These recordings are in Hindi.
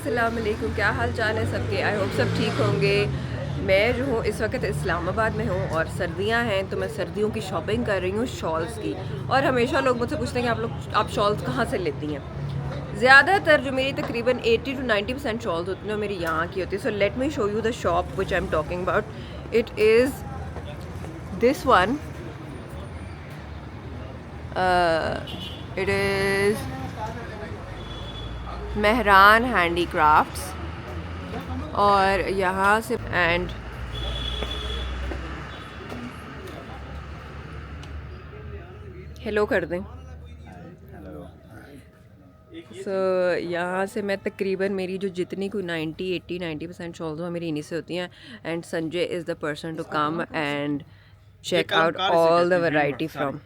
अस्सलाम वालेकुम, क्या हाल चाल है सबके। आई होप सब ठीक होंगे। मैं जो हूँ इस वक्त इस्लामाबाद में हूँ और सर्दियाँ हैं तो मैं सर्दियों की शॉपिंग कर रही हूँ शॉल्स की। और हमेशा लोग मुझसे पूछते हैं कि आप शॉल्स कहाँ से लेती हैं। ज़्यादातर जो मेरी तकरीबन 80 to 90% शॉल्स होती हैं वो मेरी यहाँ की होती है। So let me show you the shop which I am talking about. It is this one. It is Mehran handicrafts. और यहाँ से एंड हेलो कर दें। सो यहाँ से मैं तकरीबन मेरी जो जितनी कोई 90 80 90% शॉल्स हो मेरी इन्हीं से होती हैं। And Sanjay is the person to come and check out all the variety from.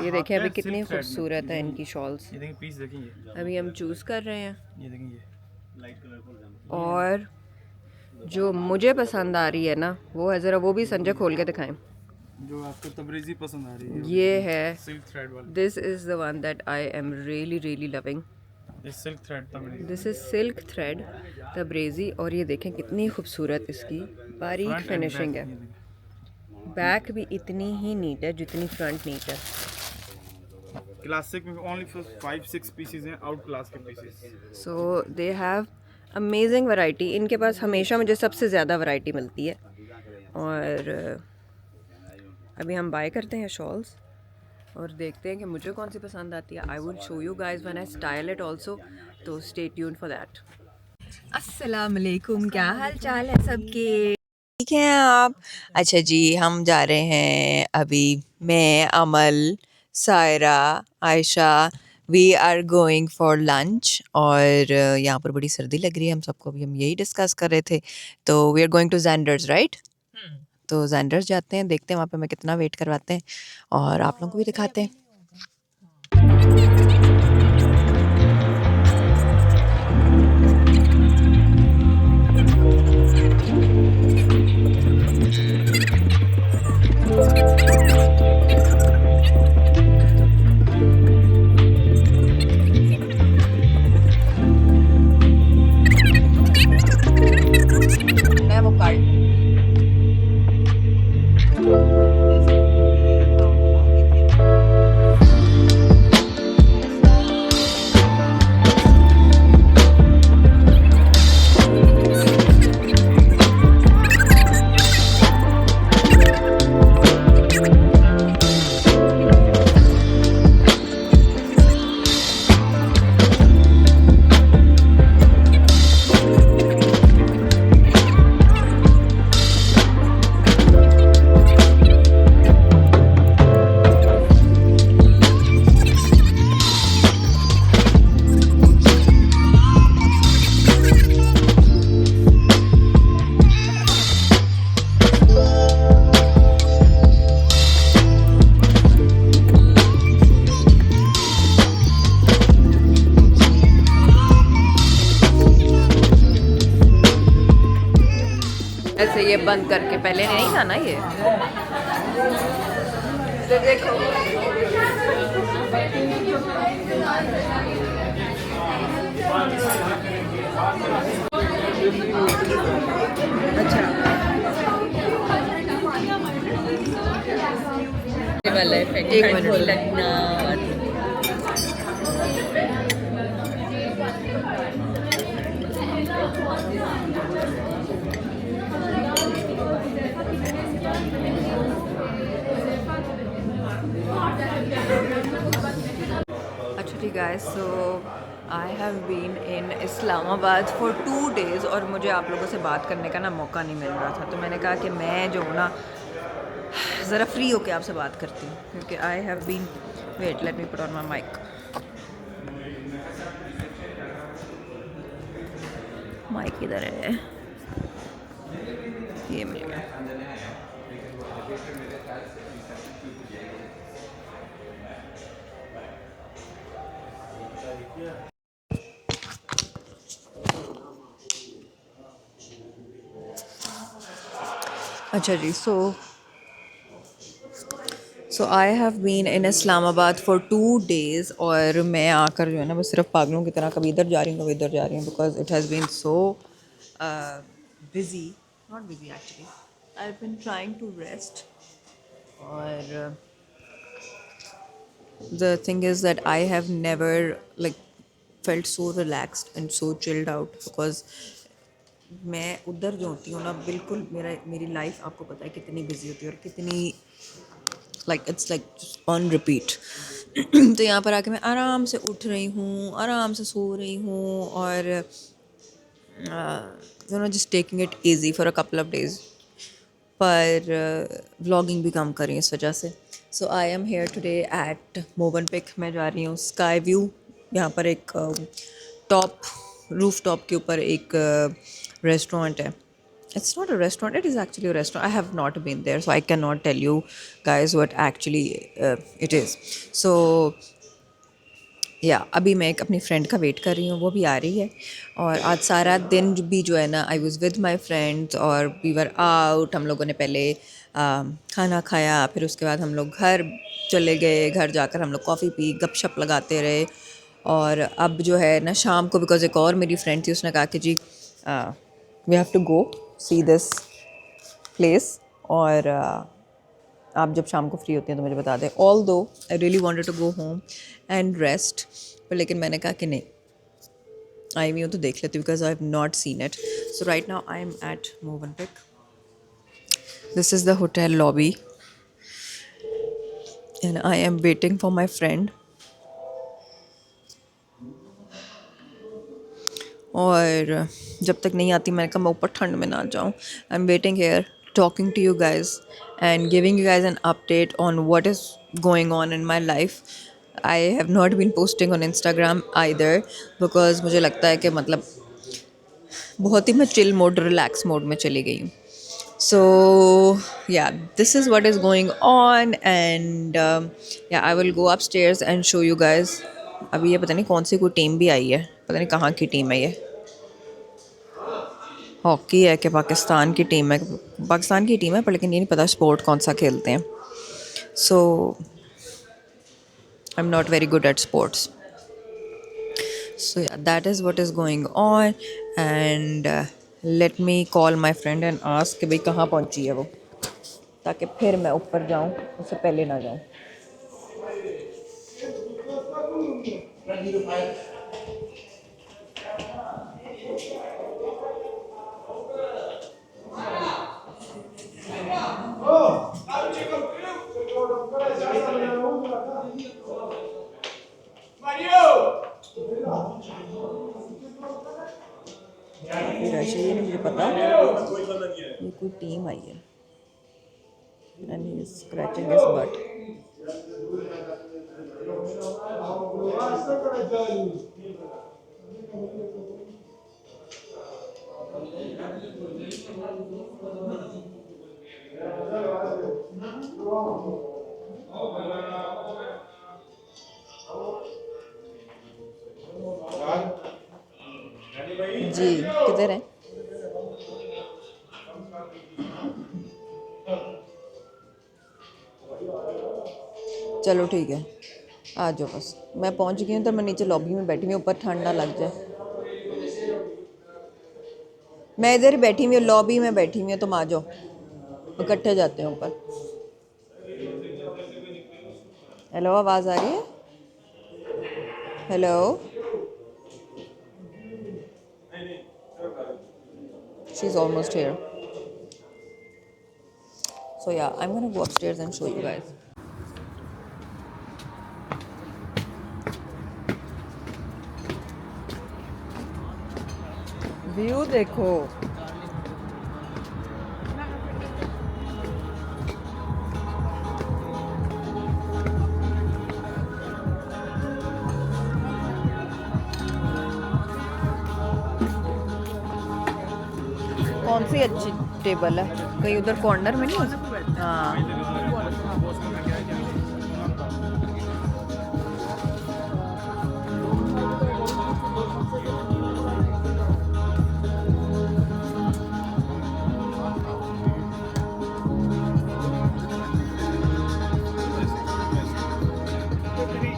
ये देखें अभी कितनी खूबसूरत है इनकी शॉल्स। पीस देखेंगे, अभी हम चूज़ कर रहे हैं ये देखेंगे लाइट कलर और जो मुझे पसंद आ रही है ना वो है, ज़रा वो भी संजय खोल के दिखाएं। जो आपको तबरेज़ी पसंद आ रही है ये है, सिल्क थ्रेड वाली। This is the one that I am really really loving. ये silk thread Tabrezi, this is silk thread Tabrezi. और ये देखें कितनी खूबसूरत इसकी बारीक फिनिशिंग है। बैक भी इतनी ही नीट है जितनी फ्रंट नीट है। क्लासिक में ओनली फॉर 5 6 पीसेस हैं, आउट क्लास के pieces. So they have amazing variety. इनके पास हमेशा मुझे सबसे ज़्यादा वैरायटी मिलती है। और अभी हम बाय करते हैं शॉल्स और देखते हैं कि मुझे कौन सी पसंद आती है। I would show you guys when I style it also, तो स्टे ट्यून्ड फॉर दैट। अस्सलाम वालेकुम, क्या हाल चाल है सबके। ठीक हैं आप? अच्छा जी, हम जा रहे हैं अभी, मैं, Amal, Saira, Ayesha, we are going for lunch. और यहाँ पर बड़ी सर्दी लग रही है हम सबको, अभी हम यही डिस्कस कर रहे थे। तो we are going to Xanders, right? तो जैंडर्स जाते हैं, देखते हैं वहाँ पे हमें कितना वेट करवाते हैं और आप लोगों को भी दिखाते हैं। मैं वो कार्ड ऐसे ये बंद करके, पहले नहीं था ना ये। तो देखो अच्छा वाला इफेक्ट, एक मिनट लगना। अच्छा ठीक है, so I have been in Islamabad for 2 days और मुझे आप लोगों से बात करने का ना मौका नहीं मिल रहा था, तो मैंने कहा कि मैं जो हूँ ना ज़रा फ्री होके आपसे बात करती हूँ, क्योंकि I have been, wait let me put on my mic. Mic किधर है? ये मिल गया। अच्छा जी, so so I have been in Islamabad for 2 days और मैं आकर जो है ना बस सिर्फ पागलों की तरह कभी इधर जा रही हूँ कभी इधर जा रही हूँ because it has been so busy not busy actually I have been trying to rest और the thing is that I have never like felt so relaxed and so chilled out because मैं उधर जो होती हूँ ना बिल्कुल मेरी लाइफ आपको पता है कितनी बिजी होती है और कितनी like it's like on repeat तो यहाँ पर आके मैं आराम से उठ रही हूँ आराम से सो रही हूँ और you know just taking it easy for a couple of days पर व्लॉगिंग भी काम कर रही हूँ इस वजह से so I am here today at Movenpick मैं जा रही हूँ स्काई व्यू यहाँ पर एक टॉप रूफ टॉप के ऊपर एक रेस्टोरेंट है it's not a restaurant, it is actually a restaurant. I have not been there so I cannot tell you guys what actually it is. So या अभी मैं एक अपनी फ्रेंड का वेट कर रही हूँ वो भी आ रही है और आज सारा दिन भी जो है ना I was with my friends और वी वर आउट हम लोगों ने पहले खाना खाया फिर उसके बाद हम लोग घर चले गए घर जाकर हम लोग कॉफ़ी पी गपशप लगाते रहे और अब जो है ना शाम को बिकॉज एक और मेरी फ्रेंड थी उसने कहा कि जी we have to go see this place और आप जब शाम को फ्री होती हैं तो मुझे बता दें although I really wanted to go home and rest पर लेकिन मैंने कहा कि नहीं आई हुई हूँ तो देख लेती हूँ because I have not seen it so right now I am at Movenpick this is the hotel lobby and I am waiting for my friend और जब तक नहीं आती मैंने कहा मैं ऊपर ठंड में ना जाऊँ आई am waiting hair talking to you guys and giving you guys an update on what is going on in my life. I have not been posting on Instagram either because मुझे लगता है कि मतलब बहुत ही मैं chill mode, relax mode में चली गई हूँ. So yeah, this is what is going on and yeah, I will go upstairs and show you guys. अभी ये पता नहीं कौन सी कोई टीम भी आई है, पता नहीं कहाँ की टीम है ये. हॉकी है कि पाकिस्तान की टीम है पाकिस्तान की टीम है पर लेकिन ये नहीं पता स्पोर्ट कौन सा खेलते हैं so I am not very good at sports so that is what is going on and let me call my friend and ask कि भाई कहाँ पहुँची है वो ताकि फिर मैं ऊपर जाऊँ उससे पहले ना जाऊँ ये नहीं मुझे पता ये कोई टीम आई है and he is scratching his butt जी किधर है चलो ठीक है आ जाओ बस मैं पहुंच गई हूँ तो मैं नीचे लॉबी में बैठी हुई ऊपर ठंड ना लग जाए मैं इधर ही बैठी हुई हूँ लॉबी में बैठी हुई हूँ तुम आ जाओ इकट्ठे जाते हैं ऊपर हेलो आवाज़ आ रही है hello she is almost here so yeah I'm gonna go upstairs and show you guys view देखो कौन सी अच्छी टेबल है कहीं उधर कॉर्नर में नहीं हाँ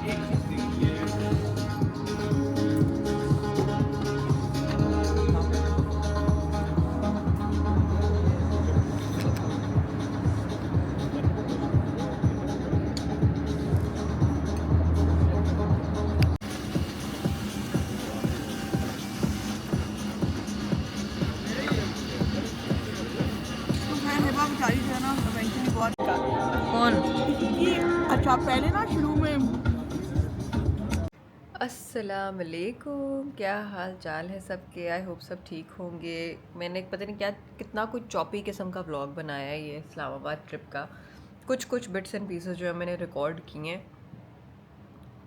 एक चीज़ देखिए, तो मैं हिबा बेचारी जो है ना इवेंचुअली बहुत कौन? कि अच्छा पहले ना शुरू में अस्सलाम वालेकुम, क्या हाल चाल है सबके? आई होप सब ठीक होंगे। मैंने पता नहीं क्या कितना कुछ चॉपी किस्म का व्लॉग बनाया है ये इस्लामाबाद ट्रिप का। कुछ कुछ बिट्स एंड पीसेस जो है मैंने रिकॉर्ड किए हैं,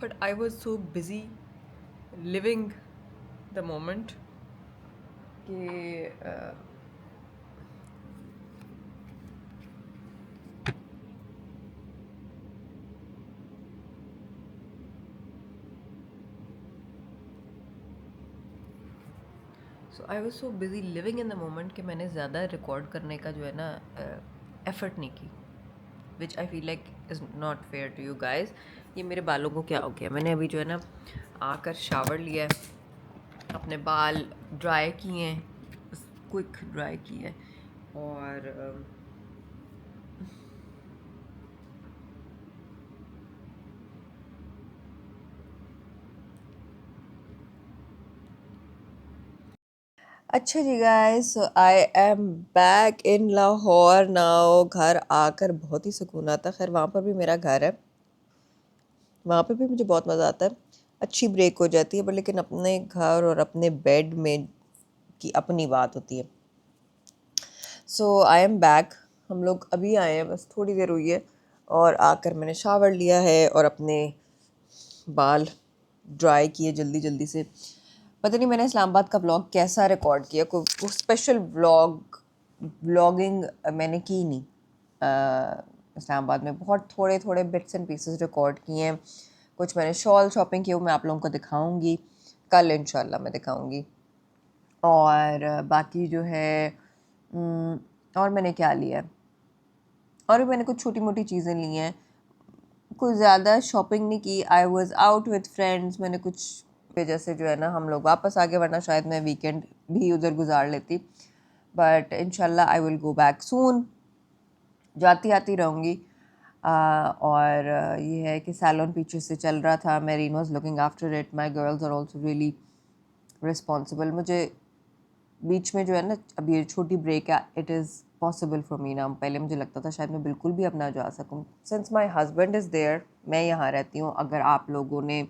but I was so busy living the moment कि so I was so busy living in the moment कि मैंने ज़्यादा रिकॉर्ड करने का जो है ना एफ़र्ट नहीं की, which I feel like is not fair to you guys. ये मेरे बालों को क्या हो गया, मैंने अभी जो है ना आकर शावर लिया है, अपने बाल ड्राई किए हैं, बस क्विक ड्राई किए हैं, और अच्छा जी guys, so I am back in Lahore now. घर आकर बहुत ही सुकून आता है। खैर वहाँ पर भी मेरा घर है, वहाँ पे भी मुझे बहुत मज़ा आता है, अच्छी ब्रेक हो जाती है, पर लेकिन अपने घर और अपने बेड में की अपनी बात होती है। So I am back. हम लोग अभी आए हैं, बस थोड़ी देर हुई है, और आकर मैंने शावर लिया है और अपने बाल ड्राई किए जल्दी जल्दी से। पता नहीं मैंने इस्लामाबाद का व्लॉग कैसा रिकॉर्ड किया, कोई स्पेशल व्लॉगिंग मैंने की नहीं। इस्लामाबाद में बहुत थोड़े थोड़े बिट्स एंड पीसेस रिकॉर्ड किए हैं। कुछ मैंने शॉल शॉपिंग की, वो मैं आप लोगों को दिखाऊंगी कल, इंशाल्लाह मैं दिखाऊंगी। और बाकी जो है और मैंने क्या लिया है, और भी मैंने कुछ छोटी मोटी चीज़ें ली हैं, कुछ ज़्यादा शॉपिंग नहीं की। I was out with friends, मैंने कुछ वजह से जो है ना हम लोग वापस आ गए, वरना शायद मैं वीकेंड भी उधर गुजार लेती। बट इंशाल्लाह I will go back soon, जाती आती रहूँगी। और ये है कि सैलून पीछे से चल रहा था, Marine was looking after it, my girls are also really responsible. मुझे बीच में जो है ना अभी ये छोटी ब्रेक है, it is possible for me now. पहले मुझे लगता था शायद मैं बिल्कुल भी अब ना जा सकूँ, since my husband is there, मैं यहाँ रहती हूँ। अगर आप लोगों ने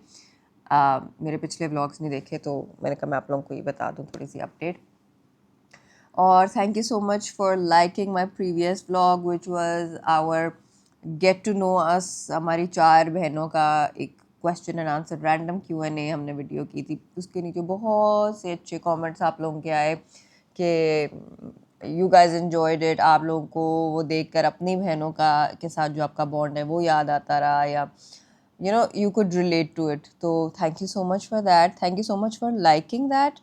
मेरे पिछले व्लॉग्स नहीं देखे तो मैंने कहा मैं आप लोगों को ये बता दूँ थोड़ी सी अपडेट। और thank you so much for liking my previous vlog which was our get to know us. हमारी 4 बहनों का एक question and answer random Q&A हमने वीडियो की थी। उसके नीचे बहुत से अच्छे कमेंट्स आप लोगों के आए कि यू गाइज एन्जॉयड इट, आप लोगों को वो देखकर अपनी बहनों का के साथ जो आपका बॉन्ड है वो याद आता रहा, या you know you could relate to it। तो thank you so much for that, thank you so much for liking that।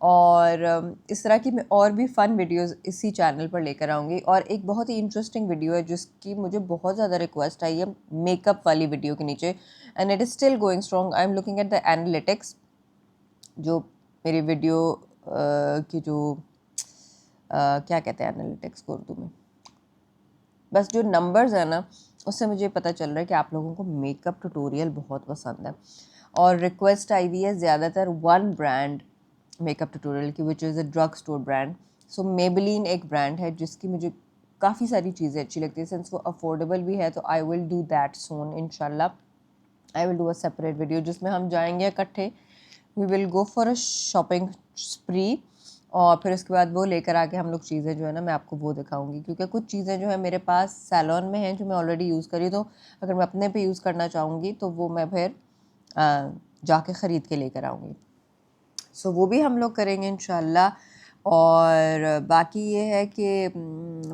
और इस तरह की मैं और भी फ़न वीडियोस इसी चैनल पर लेकर आऊँगी। और एक बहुत ही इंटरेस्टिंग वीडियो है जिसकी मुझे बहुत ज़्यादा रिक्वेस्ट आई है, मेकअप वाली वीडियो के नीचे, and it is still going strong. I am looking at the analytics, जो मेरी वीडियो की जो क्या कहते हैं एनालिटिक्स को उर्दू में, बस जो नंबर्स है ना, उससे मुझे पता चल रहा है कि आप लोगों को मेकअप ट्यूटोरियल बहुत पसंद है। और रिक्वेस्ट आई हुई है ज़्यादातर वन ब्रांड मेकअप ट्यूटोरियल की, which is a drug store brand. So Maybelline एक ब्रांड है जिसकी मुझे काफ़ी सारी चीज़ें अच्छी लगती है, सिंस वो अफोर्डेबल भी है। तो I will do that soon इंशाल्लाह। I will do a separate video जिसमें हम जाएंगे इकट्ठे, we will go for a shopping spree, और फिर उसके बाद वो लेकर आके हम लोग चीज़ें जो है ना मैं आपको वो दिखाऊंगी, क्योंकि कुछ चीज़ें जो है मेरे पास सैलॉन में हैं जो मैं ऑलरेडी यूज़ करी, तो अगर मैं अपने पे यूज़ करना चाहूँगी तो वो मैं फिर जाके ख़रीद के लेकर आऊँगी। सो वो भी हम लोग करेंगे इंशाल्लाह। और बाकी ये है कि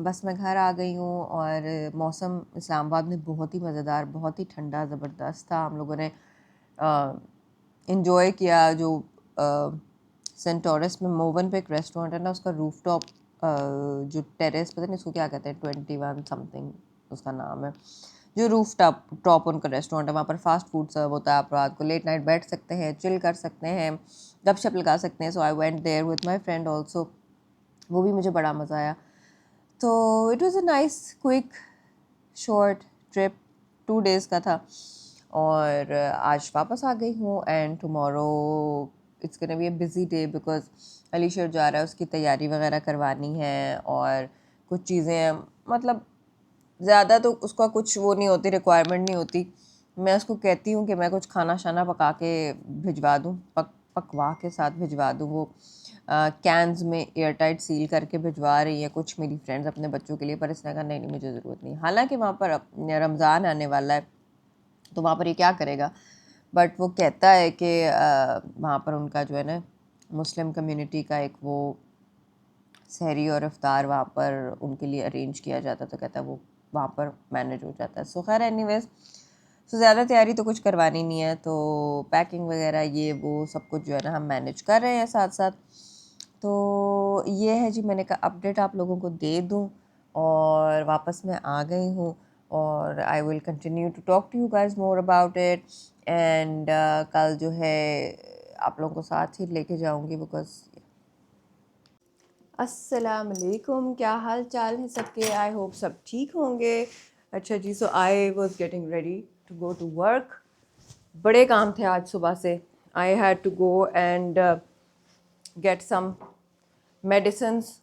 बस मैं घर आ गई हूँ, और मौसम इस्लामाबाद में बहुत ही मज़ेदार, बहुत ही ठंडा ज़बरदस्त था। हम लोगों ने इन्जॉय किया। जो सेंटोरस में मोवन पे एक रेस्टोरेंट है ना, उसका रूफटॉप जो टेरेस, पता नहीं उसको क्या कहते हैं, 21 समथिंग उसका नाम है, जो रूफ टॉप उनका रेस्टोरेंट है, वहाँ पर फास्ट फूड सर्व होता है। आप रात को लेट नाइट बैठ सकते हैं, चिल कर सकते हैं, गपशप लगा सकते हैं। So I went there with my friend also, वो भी मुझे बड़ा मज़ा आया। तो it was a nice quick short trip, 2 days का था और आज वापस आ गई हूँ। And tomorrow it's gonna be a busy day because Alisher जा रहा है, उसकी तैयारी वगैरह करवानी है और कुछ चीज़ें, मतलब ज़्यादा तो उसका कुछ वो नहीं होती, रिक्वायरमेंट नहीं होती। मैं उसको कहती हूँ कि मैं कुछ खाना शाना पका के भिजवा दूँ, पकवा के साथ भिजवा दूँ। वो कैंस में एयर टाइट सील करके भिजवा रही है कुछ मेरी फ्रेंड्स अपने बच्चों के लिए, पर इसने कहा नहीं मुझे ज़रूरत नहीं। हालांकि वहाँ पर रमज़ान आने वाला है तो वहाँ पर ये क्या करेगा, बट वो कहता है कि वहाँ पर उनका जो है ना मुस्लिम कम्युनिटी का एक वो सहरी और इफ्तार वहाँ पर उनके लिए अरेंज किया जाता है, तो कहता है वो वहाँ पर मैनेज हो जाता है। सो खैर एनीवेज, सो ज़्यादा तैयारी तो कुछ करवानी नहीं है, तो पैकिंग वगैरह ये वो सब कुछ जो है ना हम मैनेज कर रहे हैं साथ साथ। तो ये है जी, मैंने कहा अपडेट आप लोगों को दे दूँ और वापस मैं आ गई हूँ और I will continue to talk to you guys more about it. And कल जो है आप लोगों को साथ ही लेके जाऊँगी बिकॉज अस्सलाम वालेकुम, क्या हाल चाल है सबके? आई होप सब ठीक होंगे। अच्छा जी, so I was getting ready to go to work. बड़े काम थे आज सुबह से। I had to go and get some medicines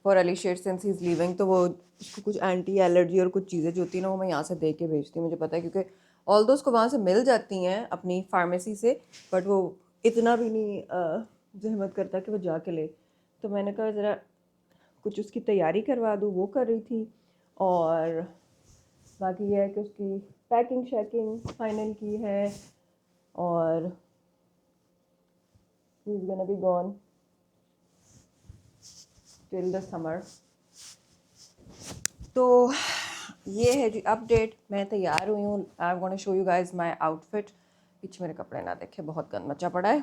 for Alisher since he is leaving. तो वो उसको कुछ एंटी एलर्जी और कुछ चीज़ें जो होती हैं ना वो मैं यहाँ से दे के भेजती हूँ, मुझे पता है, क्योंकि ऑल्दो उसको वहाँ से मिल जाती हैं अपनी फार्मेसी से, बट वो इतना भी नहीं जहमत करता कि वो जाके ले। तो मैंने कहा ज़रा कुछ उसकी तैयारी करवा दूँ, वो कर रही थी। और बाकी यह है कि उसकी पैकिंग शैकिंग फाइनल की है और he is gonna be gone till the summer. तो ये है जी अपडेट, मैं तैयार हुई हूँ। I am gonna show you guys my outfit. पीछे मेरे कपड़े ना देखे, बहुत गंद मचा पड़ा है।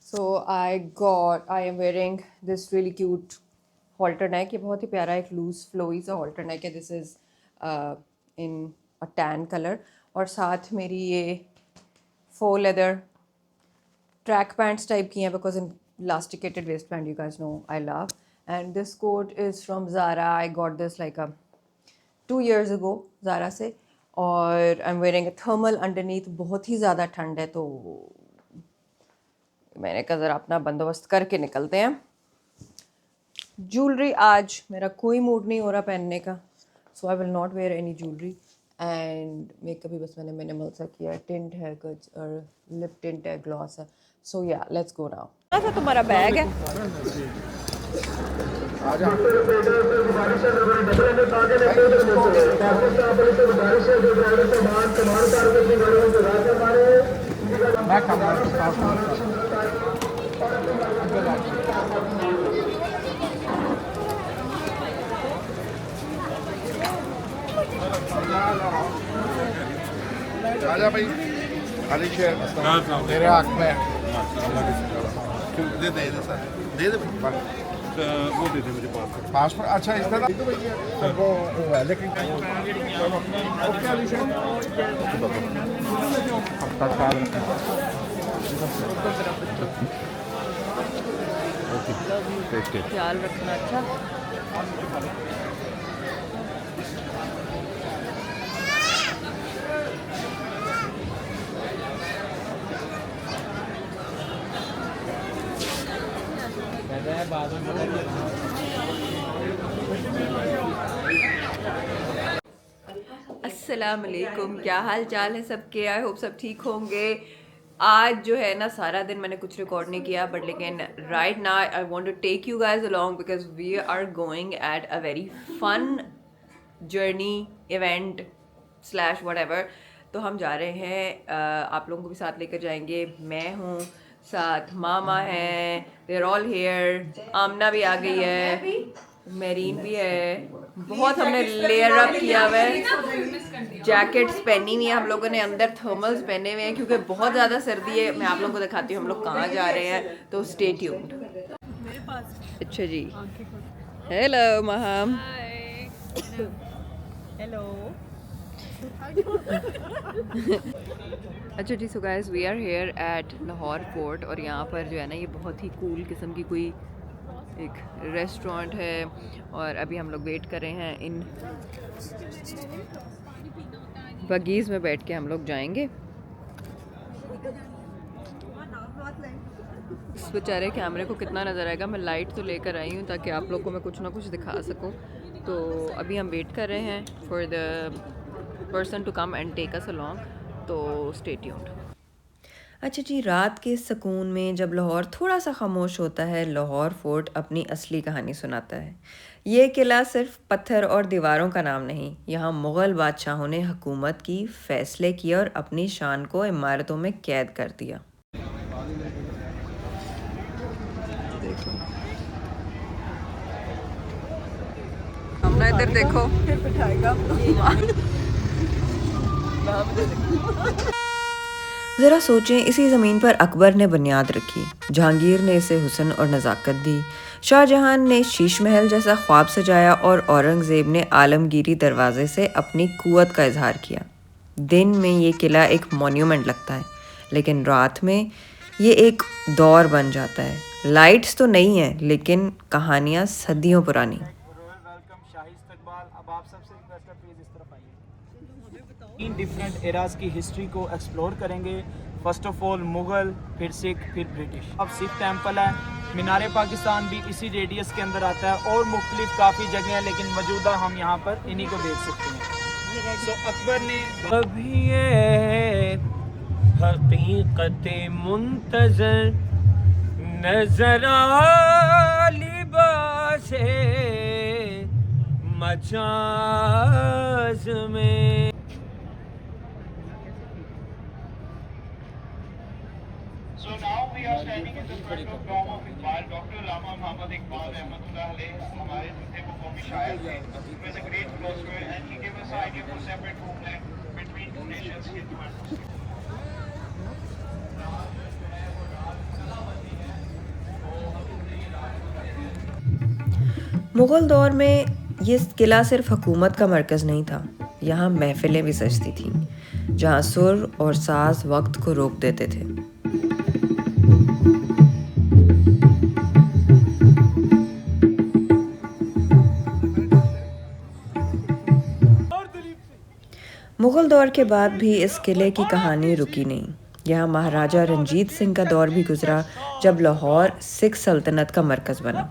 So I am wearing this really cute halter neck. ये बहुत ही प्यारा एक लूज फ्लोई सा हॉल्टर नेक है। This is in a tan colour और साथ मेरी ये फोर लेदर ट्रैक पैंट्स टाइप की हैं because in elasticated waistband, you guys know I love. And this coat is from Zara. I got this like 2 years ago Zara से। और I am wearing a thermal underneath. बहुत ही ज़्यादा ठंड है तो मैंने कहा ज़रा अपना बंदोबस्त करके निकलते हैं। ज्वेलरी आज मेरा कोई मूड नहीं हो रहा पहनने का, so I will not wear any jewellery. And makeup भी बस मैंने मिनिमल सा किया है। टिंट है कुछ और लिप टिंट है, ग्लॉस है। सो या लेट्स गो नाउ। ऐसा तुम्हारा बैग है? आजा भाई, अलीशेर तेरे हक में दे दे सर, दे दे वो दे दे मुझे पासपोर्ट। अच्छा इस तरह वो है लेकिन ओके अलीशेर ख्याल रखना। अच्छा अस्सलाम वालेकुम, क्या हाल चाल है सबके? आई होप सब ठीक होंगे। आज जो है ना सारा दिन मैंने कुछ रिकॉर्ड नहीं किया, बट लेकिन right now I want to take you guys along because we are going at a very fun journey event slash whatever. तो हम जा रहे हैं, आप लोगों को भी साथ लेकर जाएंगे। मैं हूँ साथ, मामा है, देयर ऑल हियर, आमना भी आ गई है, मेरीन भी है। बहुत हमने लेयर अप किया हुआ है, जैकेट्स पहनी हुई है हम लोगों ने, अंदर थर्मल्स पहने हुए हैं क्योंकि बहुत ज़्यादा सर्दी है। मैं आप लोगों को दिखाती हूँ हम लोग कहाँ जा रहे हैं, तो स्टे ट्यून्ड। अच्छा जी, हेलो महम। हेलो। अच्छा जी, so guys we are here at Lahore Fort और यहाँ पर जो है ना ये बहुत ही कूल किस्म की कोई एक रेस्टोरेंट है और अभी हम लोग वेट कर रहे हैं। इन बगीज़ में बैठ के हम लोग जाएंगे। इस बेचारे कैमरे को कितना नज़र आएगा। मैं लाइट तो लेकर आई हूँ ताकि आप लोग को मैं कुछ ना कुछ दिखा सकूँ। तो अभी हम वेट कर रहे हैं for the person to come and take us along, तो स्टे ट्यून्ड। अच्छा जी, रात के सुकून में जब लाहौर थोड़ा सा खामोश होता है, लाहौर फोर्ट अपनी असली कहानी सुनाता है। ये किला सिर्फ पत्थर और दीवारों का नाम नहीं, यहाँ मुग़ल बादशाहों ने हुकूमत की, फ़ैसले किए और अपनी शान को इमारतों में कैद कर दिया। देखो अपना इधर देखो। फिर बिठाएगा। ज़रा सोचें, इसी ज़मीन पर अकबर ने बुनियाद रखी, जहांगीर ने इसे हुस्न और नज़ाकत दी, शाहजहां ने शीश महल जैसा ख्वाब सजाया और औरंगज़ेब ने आलमगीरी दरवाज़े से अपनी क़ुव्वत का इजहार किया। दिन में ये किला एक मॉन्यूमेंट लगता है, लेकिन रात में ये एक दौर बन जाता है। लाइट्स तो नहीं है, लेकिन कहानियाँ सदियों पुरानी। रॉयल वेलकम, शाही इस्तकबाल। अब आप सबसे रिक्वेस्ट है प्लीज इस तरफ आइए। 3 डिफरेंट एराज की हिस्ट्री को एक्सप्लोर करेंगे। फर्स्ट ऑफ ऑल मुगल, फिर सिख, फिर ब्रिटिश। अब सिख टेम्पल है, मीनार पाकिस्तान भी इसी रेडियस के अंदर आता है और मुख्तलिफ काफ़ी जगह हैं, लेकिन मौजूदा हम यहाँ पर इन्हीं को देख सकते हैं। तो अकबर ने अभी ये हकीकत मुंतजर नजर आ लिबास मजाज में। So now we are standing in the front of Dome of Iqbal. Dr. Allama Muhammad Iqbal Ahmadullah alayhi हमारे जो थे वो कौमी शायर थे. He was a great philosopher and he gave us the idea of a separate homeland between two nations, Hindu and Muslim. Mughal दौर में ये किला सिर्फ हुकूमत का मरकज़ नहीं था, यहाँ महफ़िलें भी सजती थीं, जहाँ सुर और साज वक्त को रोक देते थे। मुग़ल दौर के बाद भी इस किले की कहानी रुकी नहीं। यहाँ महाराजा रंजीत सिंह का दौर भी गुजरा, जब लाहौर सिख सल्तनत का मरकज़ बना।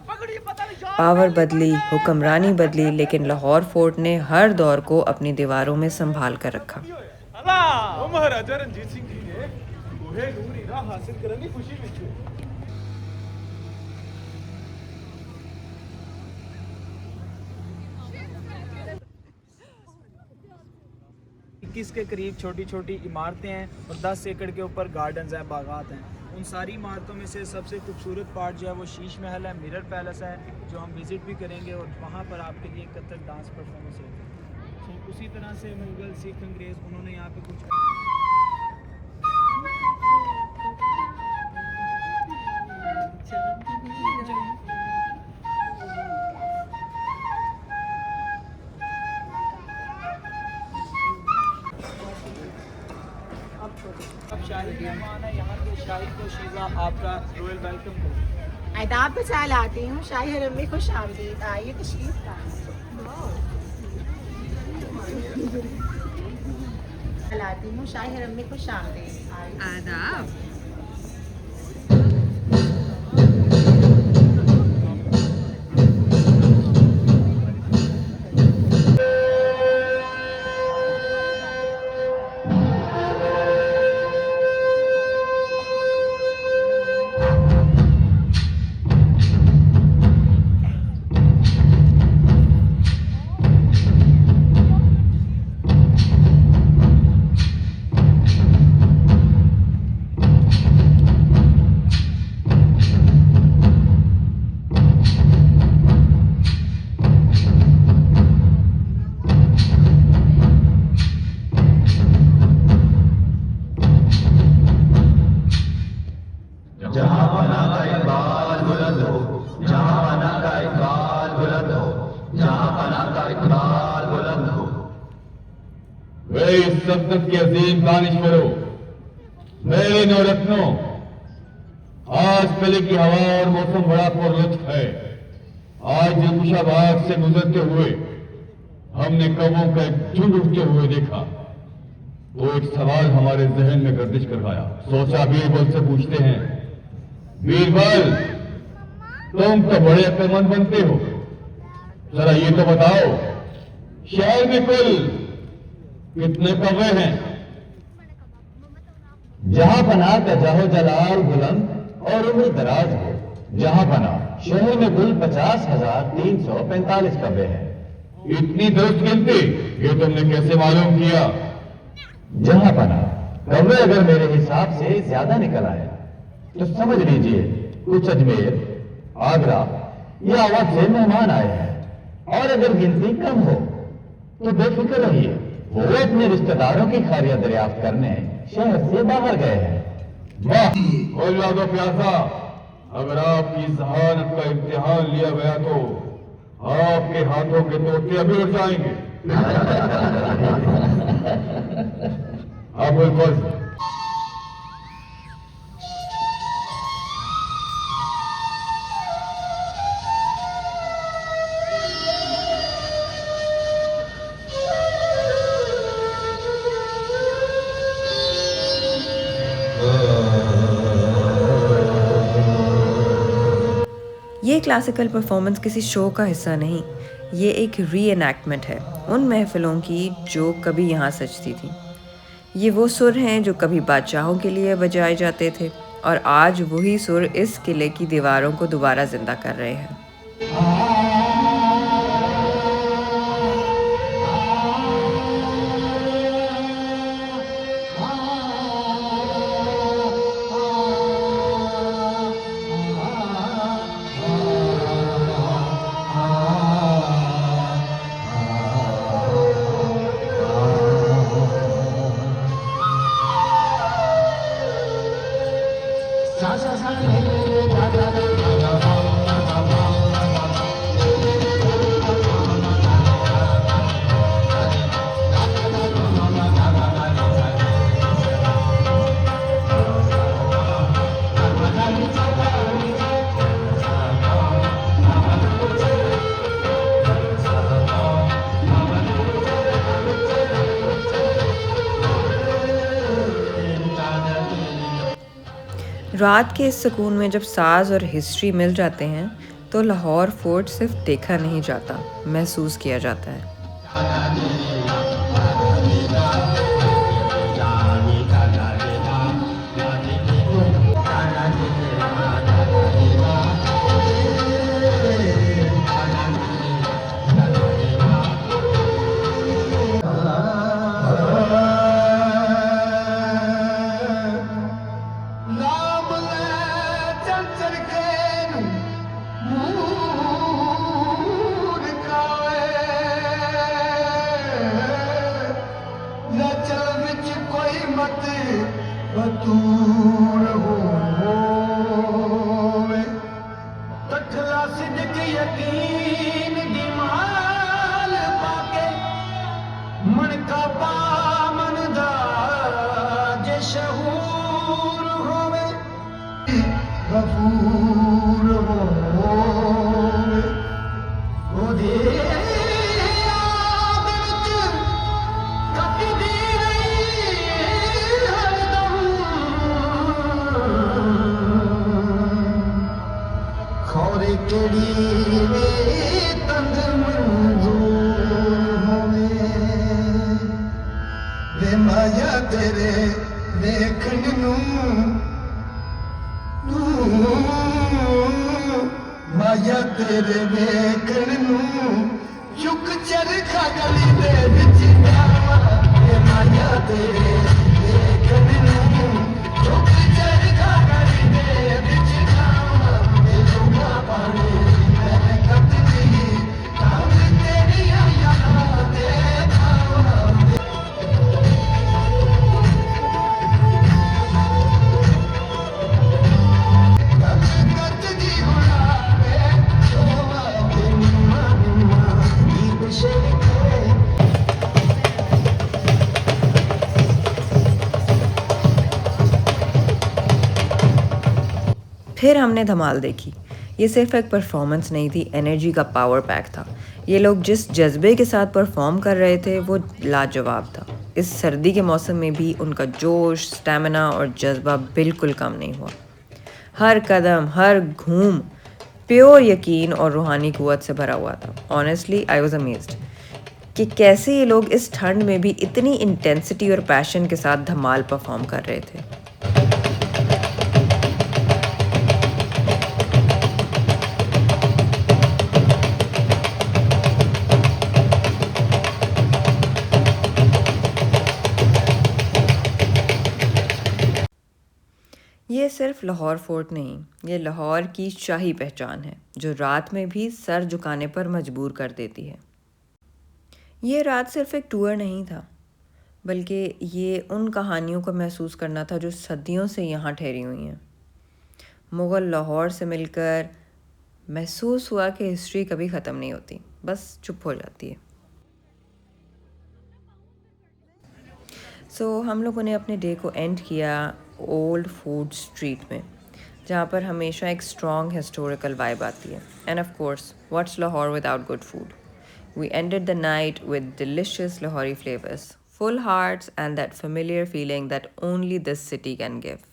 पावर बदली, हुक्मरानी बदली, लेकिन लाहौर फोर्ट ने हर दौर को अपनी दीवारों में संभाल कर रखा। महाराजा रंजीत सिंह जी ने गोहे नूर हीरा हासिल करने की खुशी में 21 के करीब छोटी छोटी इमारतें हैं और 10 एकड़ के ऊपर गार्डन्स हैं, बागात हैं। उन सारी इमारतों में से सबसे खूबसूरत पार्ट जो है वो शीश महल है, मिरर पैलेस है, जो हम विज़िट भी करेंगे और वहाँ पर आपके लिए कथक डांस परफॉर्मेंस होगी। तो उसी तरह से मुगल, सिख, अंग्रेज़ उन्होंने यहाँ पे कुछ शाही मेहमान है यहाँ के शाही पोशीज़ा, आपका रॉयल वेलकम करें। आदाब पे चाल आती हूँ, शाही हरम में खुश आमदीद। आइए तशरीफ लाती हूँ, शाही हरम में खुश आमदीद। आदाब। वे इस सल्तनत के अजीम दानिश्वरों, मेरे नवरत्नों, आज कल की हवा और मौसम बड़ा पुरलुत्फ है। आज दिलकुशाबाद से गुजरते हुए हमने कौवों का एक झुंड उठते हुए देखा। वो एक सवाल हमारे जहन में गर्दिश कर गया। सोचा बीरबल से पूछते हैं, बीरबल तुम तो बड़े अक्लमंद बनते हो, जरा ये तो बताओ शहर में कुल कितने कौवे हैं? जहां बना तजाहो जलाल बुलंद और उम्र दराज हो। जहां बना शहर में कुल 50,345 कौवे हैं। इतनी दुरुस्त गिनती, ये तुमने कैसे मालूम किया? जहां बना कौवे अगर मेरे हिसाब से ज्यादा निकल आए तो समझ लीजिए कुछ अजमेर, आगरा या अवध से मेहमान आए हैं। और अगर गिनती कम हो तो बेफिक्र रहिए, वो अपने रिश्तेदारों की खैरियत दरियाफ्त करने शहर से बाहर गए हैं। वाह बोल दो प्यासा, अगर आपकी जहानत का इम्तिहान लिया गया तो आपके हाथों के तोते अभी उड़ जाएंगे। अबुल फजल ये क्लासिकल परफॉर्मेंस किसी शो का हिस्सा नहीं, ये एक री एनैक्टमेंट है उन महफिलों की जो कभी यहाँ सजती थी। ये वो सुर हैं जो कभी बादशाहों के लिए बजाए जाते थे और आज वही सुर इस किले की दीवारों को दोबारा जिंदा कर रहे हैं। रात के इस सुकून में जब साज और हिस्ट्री मिल जाते हैं तो लाहौर फोर्ट सिर्फ देखा नहीं जाता, महसूस किया जाता है। फिर हमने धमाल देखी। ये सिर्फ एक परफॉर्मेंस नहीं थी, एनर्जी का पावर पैक था। ये लोग जिस जज्बे के साथ परफॉर्म कर रहे थे वो लाजवाब था। इस सर्दी के मौसम में भी उनका जोश, स्टैमिना और जज्बा बिल्कुल कम नहीं हुआ। हर कदम, हर घूम प्योर यकीन और रूहानी क़ुव्वत से भरा हुआ था। ऑनेस्टली आई वॉज अमेज्ड कि कैसे ये लोग इस ठंड में भी इतनी इंटेंसिटी और पैशन के साथ धमाल परफॉर्म कर रहे थे। ये सिर्फ लाहौर फोर्ट नहीं, ये लाहौर की शाही पहचान है जो रात में भी सर झुकाने पर मजबूर कर देती है। ये रात सिर्फ एक टूर नहीं था, बल्कि ये उन कहानियों को महसूस करना था जो सदियों से यहाँ ठहरी हुई हैं। मुग़ल लाहौर से मिलकर महसूस हुआ कि हिस्ट्री कभी ख़त्म नहीं होती, बस चुप हो जाती है। हम लोगों ने अपने डे को एंड किया ओल्ड फूड स्ट्रीट में, जहाँ पर हमेशा एक स्ट्रॉन्ग हिस्टोरिकल वाइब आती है। End of course, what's Lahore without good food? We ended the night with delicious Lahori flavors, full hearts and that familiar feeling that only this city can give.